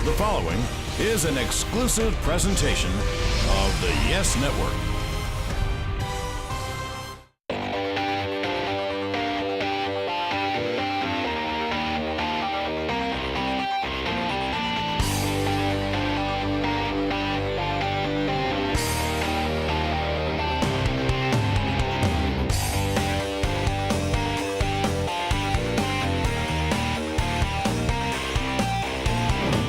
The following is an exclusive presentation of the Yes Network.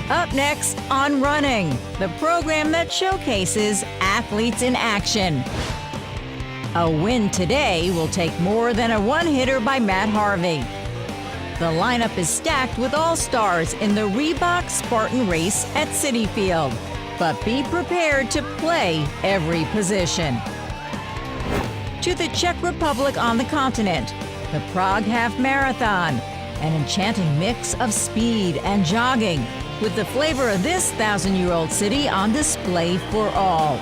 Up next on Running, the program that showcases athletes in action. A win today will take more than a one-hitter by Matt Harvey. The lineup is stacked with all-stars in the Reebok Spartan Race at Citi Field, but be prepared to play every position. To the Czech Republic on the continent, the Prague Half Marathon, an enchanting mix of speed and jogging, with the flavor of this 1,000-year-old city on display for all.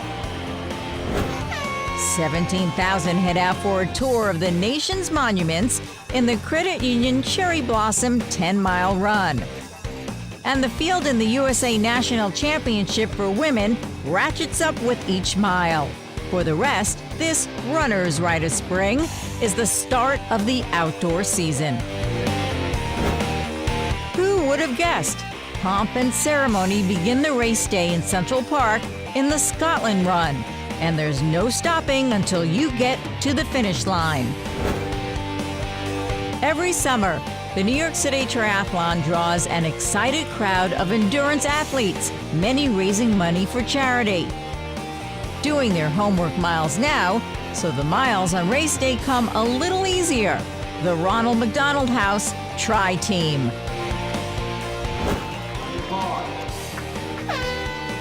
17,000 head out for a tour of the nation's monuments in the Credit Union Cherry Blossom 10-mile run. And the field in the USA National Championship for women ratchets up with each mile. For the rest, this runner's rite of spring is the start of the outdoor season. Who would have guessed? Pomp and ceremony begin the race day in Central Park in the Scotland Run, and there's no stopping until you get to the finish line. Every summer, the New York City Triathlon draws an excited crowd of endurance athletes, many raising money for charity. Doing their homework miles now, so the miles on race day come a little easier. The Ronald McDonald House Tri-Team.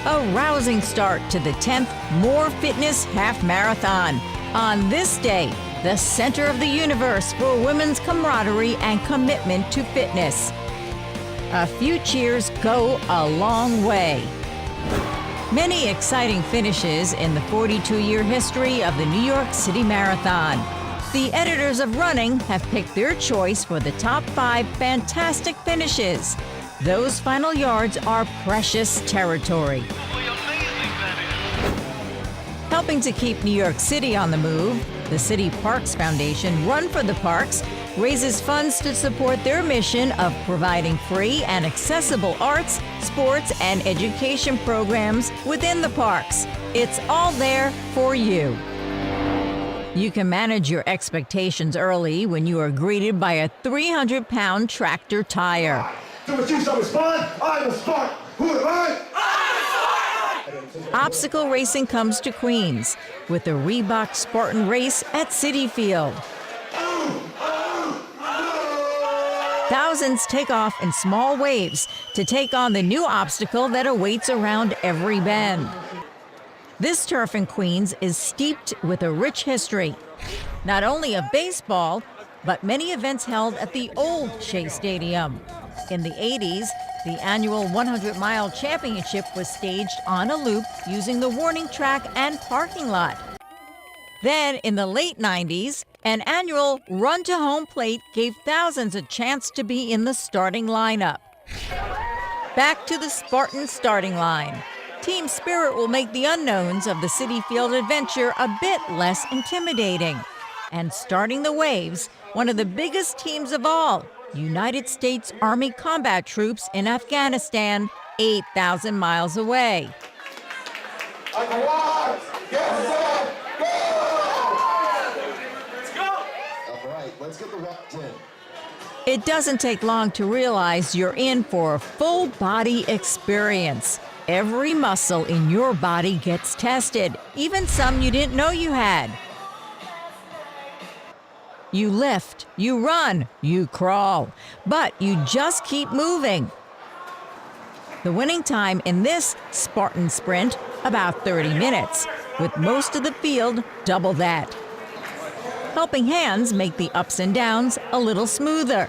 A rousing start to the 10th More Fitness Half Marathon. On this day, the center of the universe for women's camaraderie and commitment to fitness. A few cheers go a long way. Many exciting finishes in the 42-year history of the New York City Marathon. The editors of Running have picked their choice for the top 5 fantastic finishes. Those final yards are precious territory. Helping to keep New York City on the move, the City Parks Foundation Run for the Parks raises funds to support their mission of providing free and accessible arts, sports, and education programs within the parks. It's all there for you. You can manage your expectations early when you are greeted by a 300-pound tractor tire. So when you shall respond, I will start. Who am I? Obstacle racing comes to Queens with the Reebok Spartan Race at Citi Field. Thousands take off in small waves to take on the new obstacle that awaits around every bend. This turf in Queens is steeped with a rich history, not only of baseball, but many events held at the old Shea Stadium. In the 80s, the annual 100-mile championship was staged on a loop using the warning track and parking lot. Then, in the late 90s, an annual run to home plate gave thousands a chance to be in the starting lineup. Back to the Spartan starting line. Team spirit will make the unknowns of the Citi Field adventure a bit less intimidating. And starting the waves, one of the biggest teams of all, United States Army combat troops in Afghanistan, 8,000 miles away. Get set, go! Let's go! All right, let's get the walk in. It doesn't take long to realize you're in for a full-body experience. Every muscle in your body gets tested, even some you didn't know you had. You lift, you run, you crawl, but you just keep moving. The winning time in this Spartan sprint, about 30 minutes, with most of the field double that. Helping hands make the ups and downs a little smoother.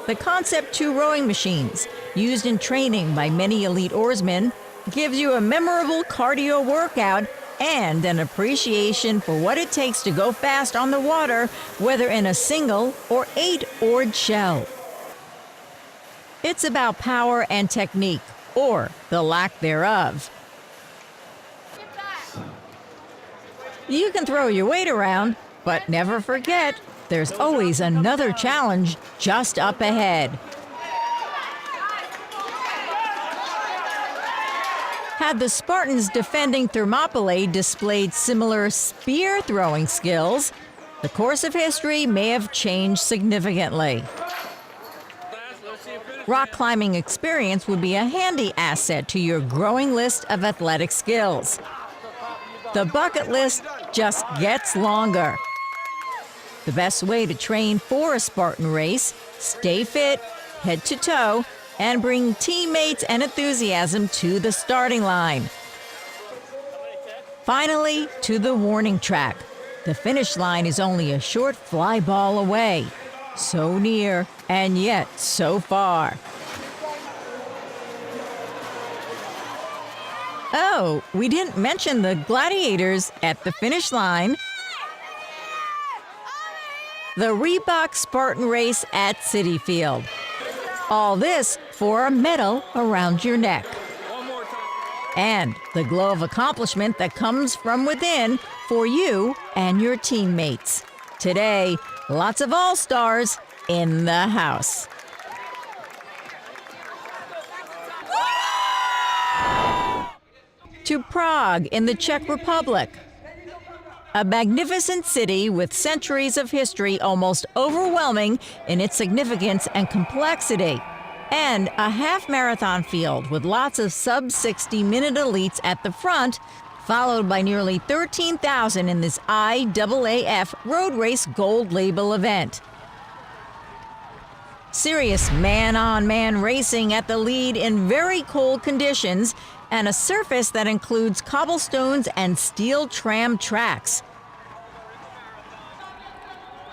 The Concept 2 rowing machines, used in training by many elite oarsmen, gives you a memorable cardio workout and an appreciation for what it takes to go fast on the water, whether in a single or 8-oared shell. It's about power and technique, or the lack thereof. You can throw your weight around, but never forget, there's always another challenge just up ahead. Had the Spartans defending Thermopylae displayed similar spear-throwing skills, the course of history may have changed significantly. Rock climbing experience would be a handy asset to your growing list of athletic skills. The bucket list just gets longer. The best way to train for a Spartan race, stay fit, head to toe, and bring teammates and enthusiasm to the starting line. Finally, to the warning track. The finish line is only a short fly ball away. So near, and yet so far. Oh, we didn't mention the gladiators at the finish line. The Reebok Spartan Race at Citi Field. All this for a medal around your neck. And the glow of accomplishment that comes from within for you and your teammates. Today, lots of all-stars in the house. To Prague in the Czech Republic. A magnificent city with centuries of history almost overwhelming in its significance and complexity. And a half-marathon field with lots of sub-60-minute elites at the front, followed by nearly 13,000 in this IAAF Road Race Gold Label event. Serious man-on-man racing at the lead in very cold conditions and a surface that includes cobblestones and steel tram tracks.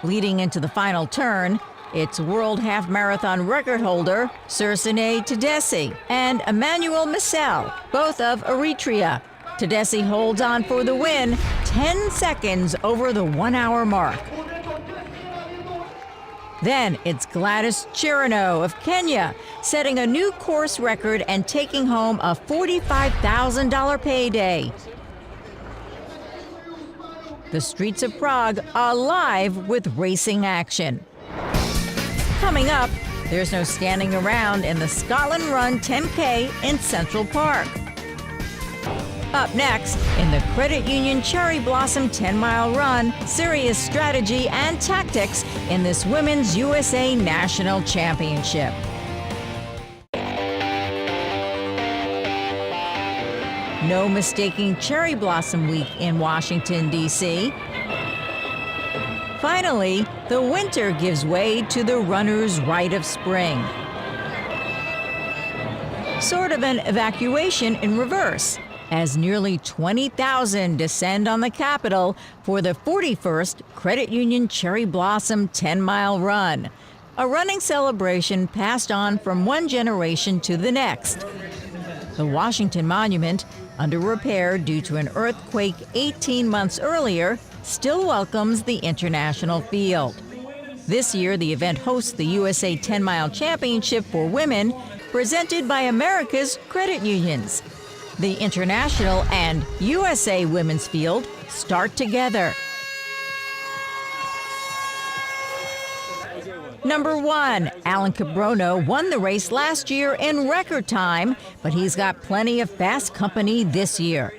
Leading into the final turn, it's world half-marathon record holder Sirsene Tedeschi and Emmanuel Missel, both of Eritrea. Tedeschi holds on for the win, 10 seconds over the 1-hour mark. Then it's Gladys Chirino of Kenya, setting a new course record and taking home a $45,000 payday. The streets of Prague are alive with racing action. Coming up, there's no standing around in the Scotland Run 10K in Central Park. Up next, in the Credit Union Cherry Blossom 10-mile run, serious strategy and tactics in this Women's USA National Championship. No mistaking Cherry Blossom Week in Washington, D.C. Finally, the winter gives way to the runner's rite of spring. Sort of an evacuation in reverse, as nearly 20,000 descend on the Capitol for the 41st Credit Union Cherry Blossom 10-mile run, a running celebration passed on from one generation to the next. The Washington Monument, under repair due to an earthquake 18 months earlier, still welcomes the international field. This year, the event hosts the USA 10-mile Championship for women, presented by America's credit unions. The international and USA women's field start together. Number 1, Alan Cabrono won the race last year in record time, but he's got plenty of fast company this year.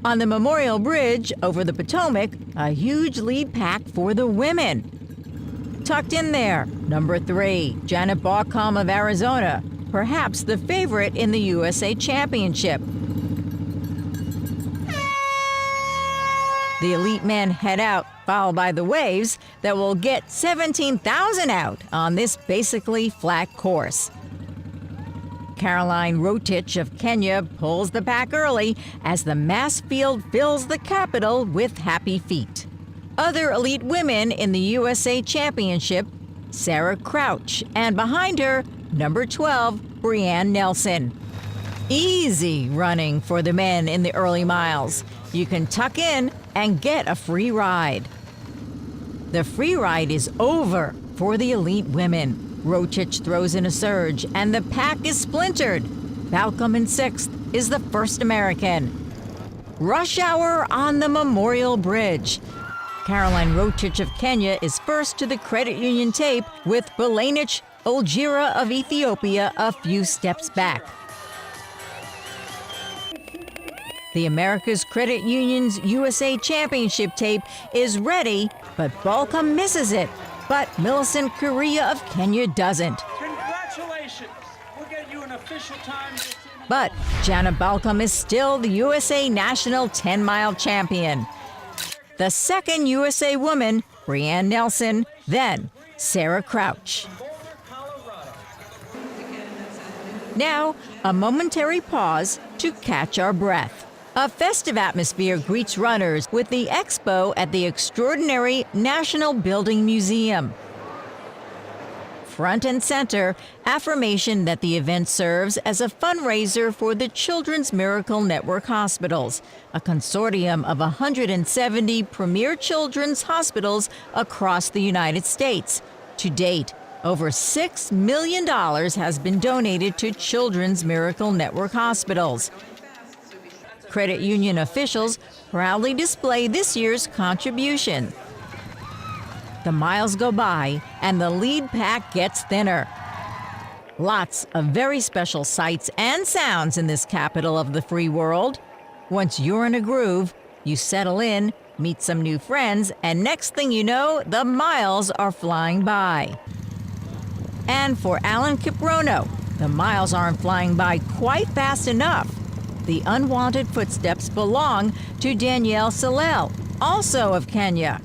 On the Memorial Bridge over the Potomac, a huge lead pack for the women. Tucked in there, number 3, Janet Baucom of Arizona, perhaps the favorite in the USA Championship. The elite men head out, followed by the waves that will get 17,000 out on this basically flat course. Caroline Rotich of Kenya pulls the pack early as the mass field fills the Capitol with happy feet. Other elite women in the USA Championship, Sarah Crouch, and behind her, number 12, Brianne Nelson. Easy running for the men in the early miles. You can tuck in and get a free ride. The free ride is over for the elite women. Rocic throws in a surge, and the pack is splintered. Balcom in sixth is the first American. Rush hour on the Memorial Bridge. Caroline Rocic of Kenya is first to the credit union tape, with Belenich Olgira of Ethiopia a few steps back. The America's Credit Union's USA Championship tape is ready, but Balcom misses it. But Millicent Korea of Kenya doesn't. Congratulations! We'll get you an official time. But Jana Balcom is still the USA National 10-mile champion. The second USA woman, Brianne Nelson, then Sarah Crouch. Now, a momentary pause to catch our breath. A festive atmosphere greets runners with the expo at the extraordinary National Building Museum. Front and center, affirmation that the event serves as a fundraiser for the Children's Miracle Network Hospitals, a consortium of 170 premier children's hospitals across the United States. To date, over $6 million has been donated to Children's Miracle Network hospitals. Credit union officials proudly display this year's contribution. The miles go by, and the lead pack gets thinner. Lots of very special sights and sounds in this capital of the free world. Once you're in a groove, you settle in, meet some new friends, and next thing you know, the miles are flying by. And for Alan Kiprono, the miles aren't flying by quite fast enough. The unwanted footsteps belong to Danielle Salel, also of Kenya.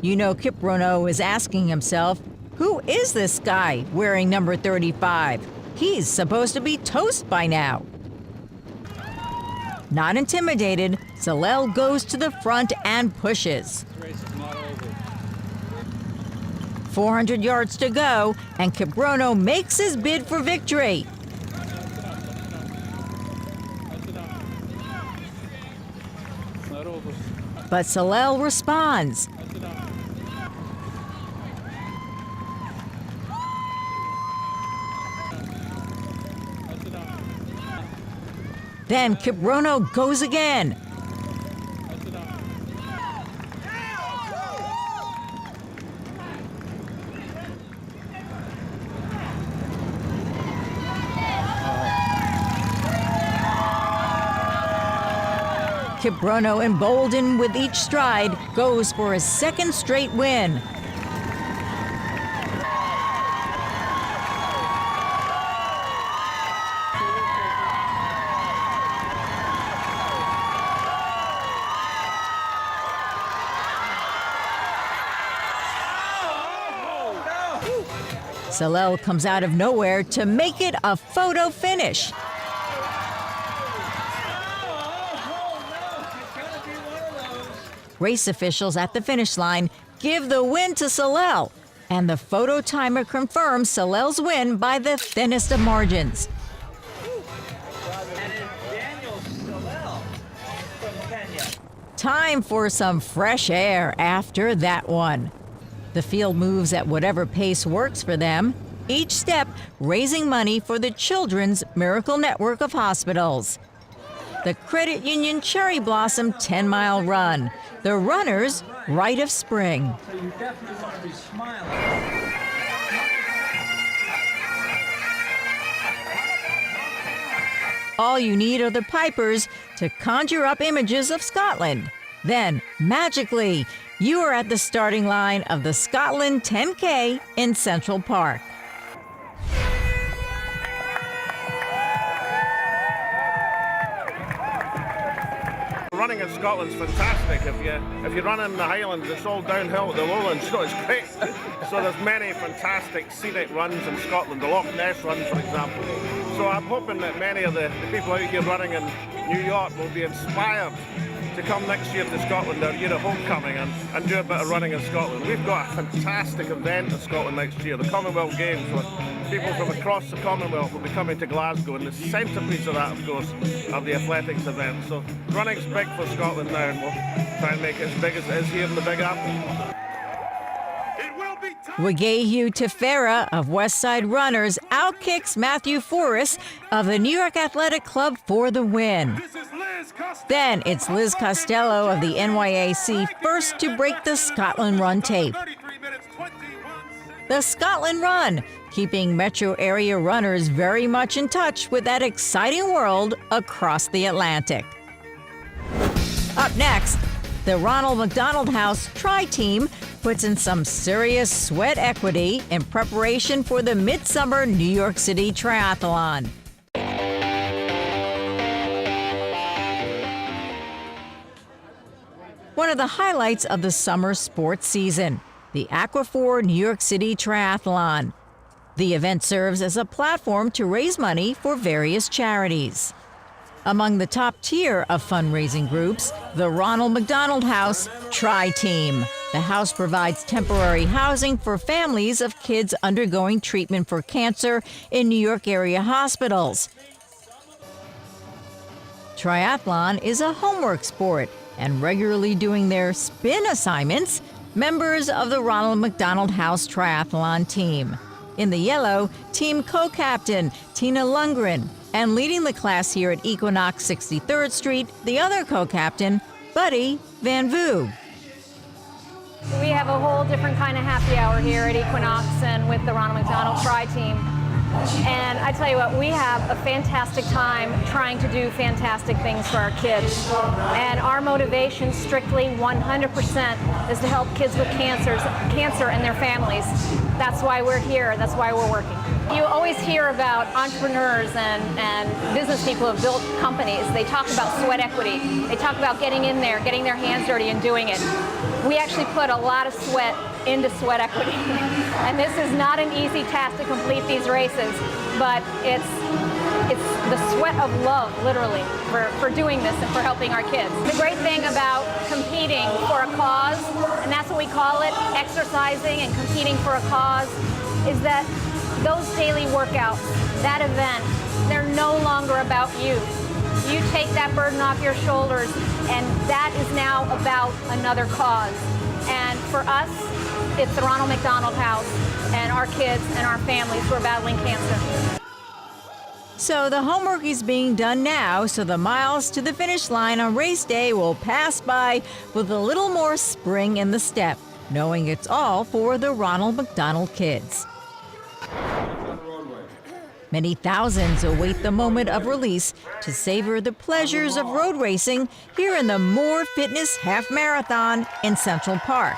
You know, Kiprono is asking himself, who is this guy wearing number 35? He's supposed to be toast by now. Not intimidated, Salel goes to the front and pushes. 400 yards to go, and Kiprono makes his bid for victory. But Salel responds. Then Kiprono goes again. Kiprono, emboldened with each stride, goes for his second straight win. Salel comes out of nowhere to make it a photo finish. Race officials at the finish line give the win to Salel, and the photo timer confirms Salel's win by the thinnest of margins. And it's Daniel Salel from Kenya. Time for some fresh air after that one. The field moves at whatever pace works for them, each step raising money for the Children's Miracle Network of Hospitals. The Credit Union Cherry Blossom 10-mile run, the runner's rite of spring. So you definitely want to be smiling. All you need are the pipers to conjure up images of Scotland. Then, magically, you are at the starting line of the Scotland 10K in Central Park. Running in Scotland's fantastic. If you run in the Highlands, it's all downhill at the lowlands, so it's great. So there's many fantastic scenic runs in Scotland, the Loch Ness run, for example. So I'm hoping that many of the people out here running in New York will be inspired to come next year to Scotland, our year of homecoming, and do a bit of running in Scotland. We've got a fantastic event in Scotland next year, the Commonwealth Games, with people from across the Commonwealth will be coming to Glasgow, and the centrepiece of that, of course, are the athletics events. So running's big for Scotland now, and we'll try and make it as big as it is here in the Big Apple. Wagaihu Tefera of Westside Runners outkicks Matthew Forrest of the New York Athletic Club for the win. Then it's Liz Costello of the NYAC first to break the Scotland Run tape. The Scotland Run, keeping metro area runners very much in touch with that exciting world across the Atlantic. Up next, the Ronald McDonald House Tri-Team puts in some serious sweat equity in preparation for the Midsummer New York City Triathlon. One of the highlights of the summer sports season, the Aquaphor New York City Triathlon. The event serves as a platform to raise money for various charities. Among the top tier of fundraising groups, the Ronald McDonald House Tri-Team. The house provides temporary housing for families of kids undergoing treatment for cancer in New York area hospitals. Triathlon is a homework sport, and regularly doing their spin assignments, members of the Ronald McDonald House Triathlon team. In the yellow, team co-captain Tina Lundgren, and leading the class here at Equinox 63rd Street, the other co-captain, Buddy Van Voo. We have a whole different kind of happy hour here at Equinox and with the Ronald McDonald Tri-Team. And I tell you what, we have a fantastic time trying to do fantastic things for our kids. And our motivation, strictly 100%, is to help kids with cancer and their families. That's why we're here. That's why we're working. You always hear about entrepreneurs and business people who have built companies. They talk about sweat equity. They talk about getting in there, getting their hands dirty and doing it. We actually put a lot of sweat into sweat equity. And this is not an easy task to complete these races, but it's the sweat of love, literally, for doing this and for helping our kids. The great thing about competing for a cause, and that's what we call it, exercising and competing for a cause, is that those daily workouts, that event, they're no longer about you. You take that burden off your shoulders, and that is now about another cause. And for us, it's the Ronald McDonald House and our kids and our families who are battling cancer. So the homework is being done now, so the miles to the finish line on race day will pass by with a little more spring in the step, knowing it's all for the Ronald McDonald kids. Many thousands await the moment of release to savor the pleasures of road racing here in the More Fitness Half Marathon in Central Park.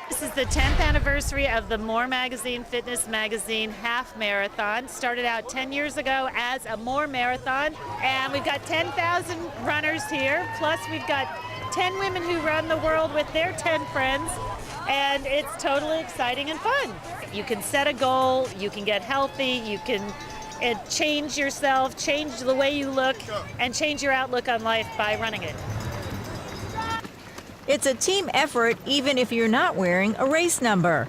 This is the 10th anniversary of the More Magazine Fitness Magazine Half Marathon. Started out 10 years ago as a More Marathon, and we've got 10,000 runners here, plus we've got 10 women who run the world with their 10 friends, and it's totally exciting and fun. You can set a goal, you can get healthy, you can change yourself, change the way you look, and change your outlook on life by running it. It's a team effort even if you're not wearing a race number.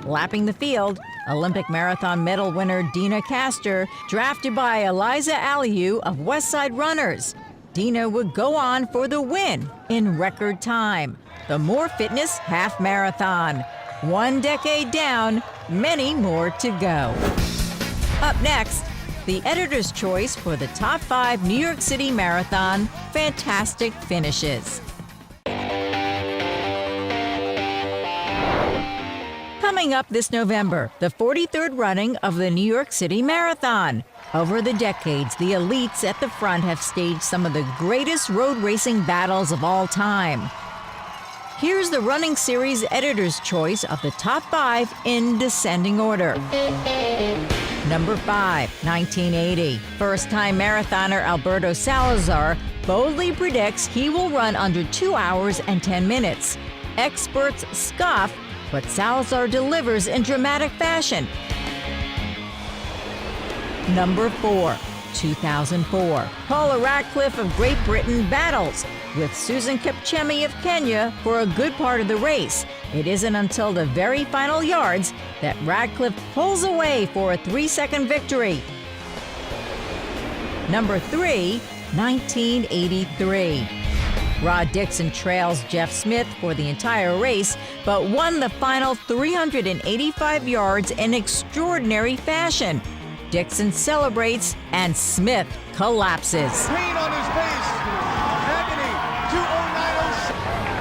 Lapping the field, Olympic marathon medal winner Dina Castor, drafted by Eliza Aliu of Westside Runners. Dina would go on for the win in record time. The More Fitness Half Marathon. 1 decade down, many more to go. Up next, the editor's choice for the top 5 New York City Marathon fantastic finishes. Coming up this November, the 43rd running of the New York City Marathon. Over the decades, the elites at the front have staged some of the greatest road racing battles of all time. Here's the running series editor's choice of the top 5 in descending order. Number 5, 1980. First-time marathoner Alberto Salazar boldly predicts he will run under 2 hours and 10 minutes. Experts scoff, but Salazar delivers in dramatic fashion. Number 4, 2004. Paula Radcliffe of Great Britain battles with Susan Kipchemi of Kenya for a good part of the race, It isn't until the very final yards that Radcliffe pulls away for a 3-second victory. Number 3, 1983. Rod Dixon trails Jeff Smith for the entire race, but won the final 385 yards in extraordinary fashion. Dixon celebrates, and Smith collapses. Green on his base. Agony.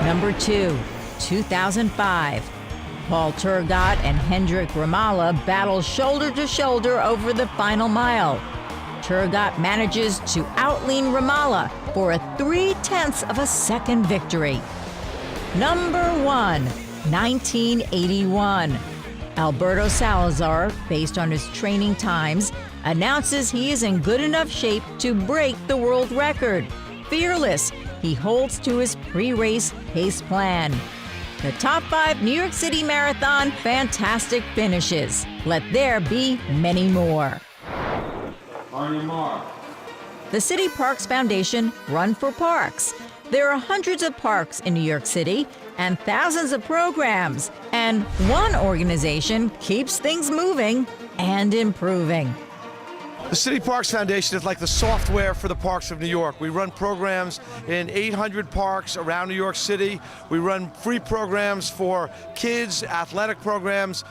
209.06. Number 2, 2005. Paul Turgot and Hendrik Ramallah battle shoulder to shoulder over the final mile. Turgot manages to outlean Ramallah for a 0.3 of a second victory. Number 1, 1981. Alberto Salazar, based on his training times, announces he is in good enough shape to break the world record. Fearless, he holds to his pre-race pace plan. The top 5 New York City Marathon fantastic finishes. Let there be many more. On your mark. The City Parks Foundation Run for Parks. There are hundreds of parks in New York City and thousands of programs, and one organization keeps things moving and improving. The City Parks Foundation is like the software for the parks of New York. We run programs in 800 parks around New York City. We run free programs for kids, athletic programs,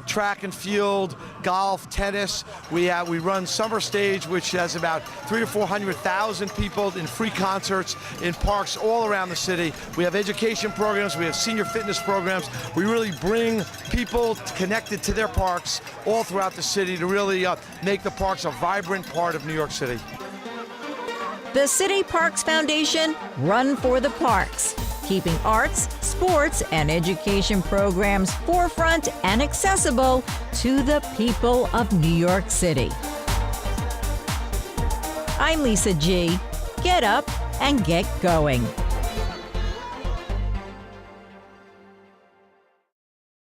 track and field, golf, tennis. We run Summer Stage, which has about 300,000 to 400,000 people in free concerts in parks all around the city. We have education programs. We have senior fitness programs. We really bring people connected to their parks all throughout the city to really make the parks a vibrant part of New York City. The City Parks Foundation Run for the Parks, keeping arts, sports, and education programs forefront and accessible to the people of New York City. I'm Lisa G. Get up and get going.